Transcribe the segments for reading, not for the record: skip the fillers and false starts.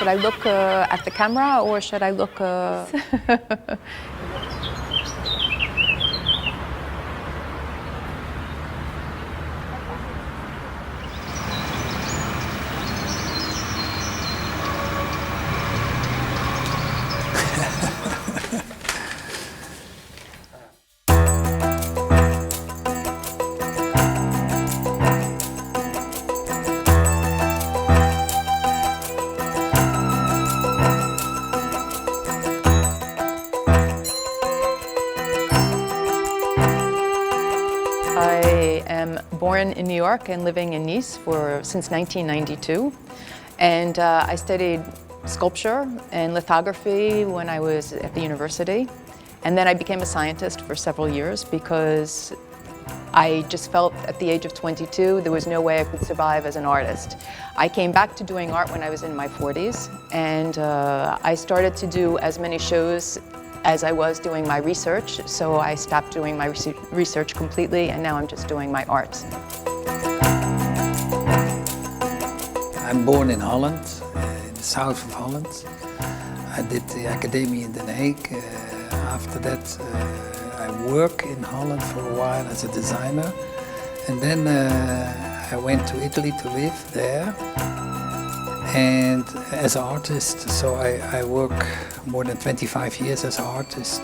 Should I look at the camera or should I look... I am born in New York and living in Nice since 1992. And I studied sculpture and lithography when I was at the university. And then I became a scientist for several years because I just felt at the age of 22 there was no way I could survive as an artist. I came back to doing art when I was in my 40s, and I started to do as many shows as I was doing my research, so I stopped doing my research completely, and now I'm just doing my art. I'm born in Holland, in the south of Holland. I did the academy in Den Haag. After that, I worked in Holland for a while as a designer, and then I went to Italy to live there. And as an artist, so I work more than 25 years as an artist.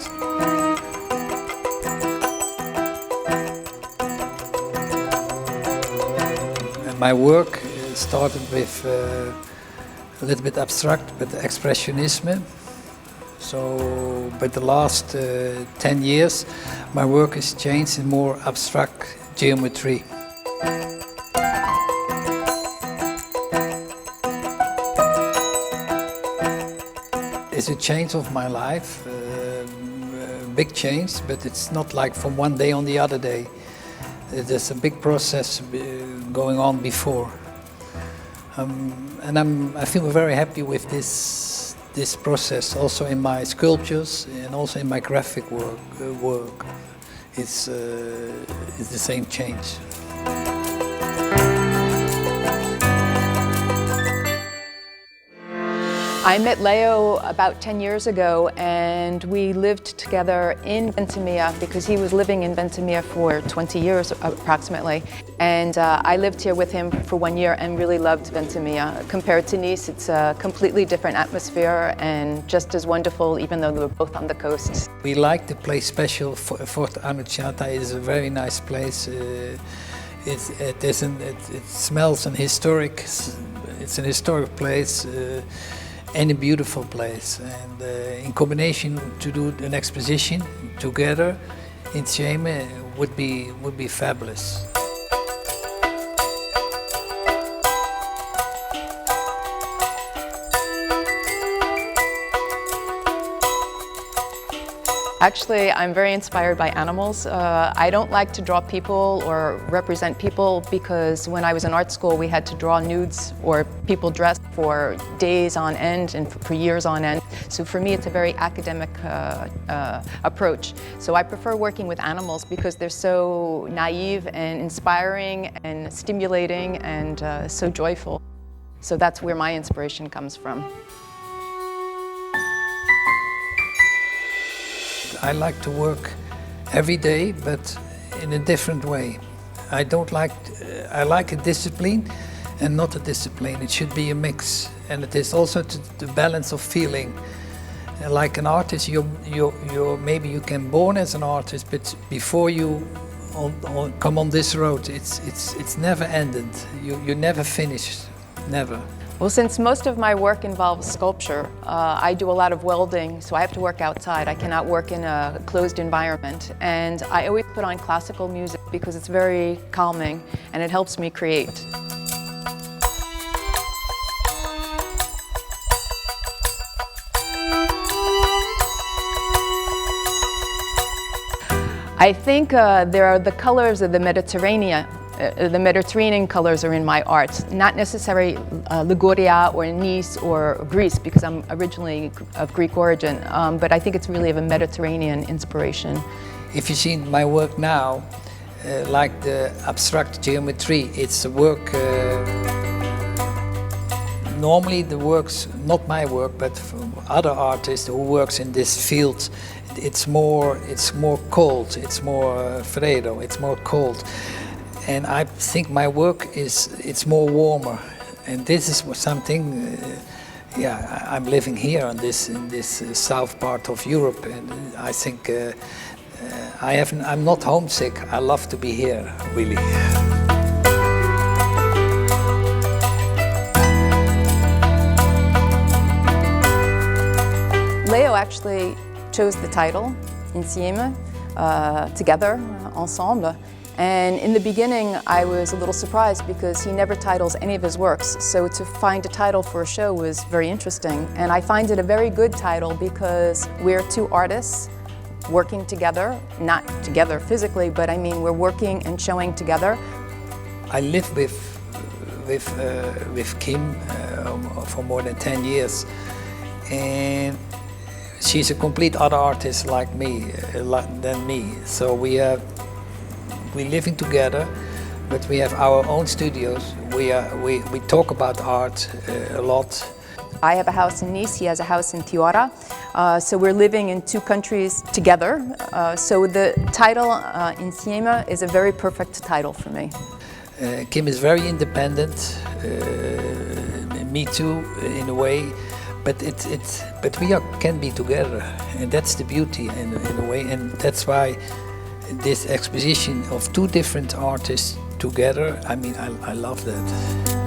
And my work started with a little bit abstract, but expressionism. So, but the last 10 years, my work has changed in more abstract geometry. It's a change of my life, big change, but it's not like from one day on the other day. There's a big process going on before. And I feel very happy with this process, also in my sculptures and also in my graphic work. It's the same change. I met Leo about 10 years ago, and we lived together in Ventimiglia because he was living in Ventimiglia for 20 years approximately. And I lived here with him for 1 year and really loved Ventimiglia. Compared to Nice, it's a completely different atmosphere and just as wonderful, even though we were both on the coast. We like the place special. Fort Annunziata is a very nice place. It smells an historic. It's an historic place. And a beautiful place, and in combination to do an exposition together in Siena would be fabulous. Actually, I'm very inspired by animals. I don't like to draw people or represent people because when I was in art school, we had to draw nudes or people dressed for days on end and for years on end. So for me, it's a very academic approach. So I prefer working with animals because they're so naive and inspiring and stimulating and so joyful. So that's where my inspiration comes from. I like to work every day, but in a different way. I like a discipline and not a discipline. It should be a mix, and it is also the balance of feeling. Like an artist, maybe you can born as an artist, but before you come on this road, it's never ended. You never finish, never. Well, since most of my work involves sculpture, I do a lot of welding, so I have to work outside. I cannot work in a closed environment. And I always put on classical music because it's very calming and it helps me create. I think there are the colors of the Mediterranean. The Mediterranean colors are in my art, not necessarily Liguria or Nice or Greece, because I'm originally of Greek origin, but I think it's really of a Mediterranean inspiration. If you see my work now, like the abstract geometry, it's a work normally the works, not my work, but from other artists who works in this field, it's more cold, it's more freddo, it's more cold. And I think my work it's more warmer. And this is something, yeah, I'm living here in this south part of Europe, and I think I'm not homesick. I love to be here, really. Leo actually chose the title, Insieme, together, ensemble. And in the beginning, I was a little surprised because he never titles any of his works. So to find a title for a show was very interesting. And I find it a very good title because we're two artists working together, not together physically, but I mean we're working and showing together. I live with Kim for more than 10 years. And she's a complete other artist like me, than me. So we're living together, but we have our own studios. We talk about art a lot. I have a house in Nice, he has a house in Agorà. So we're living in two countries together. So the title, Insieme, is a very perfect title for me. Kim is very independent, me too, in a way. But we can be together, and that's the beauty in a way, and that's why this exposition of two different artists together, I mean, I love that.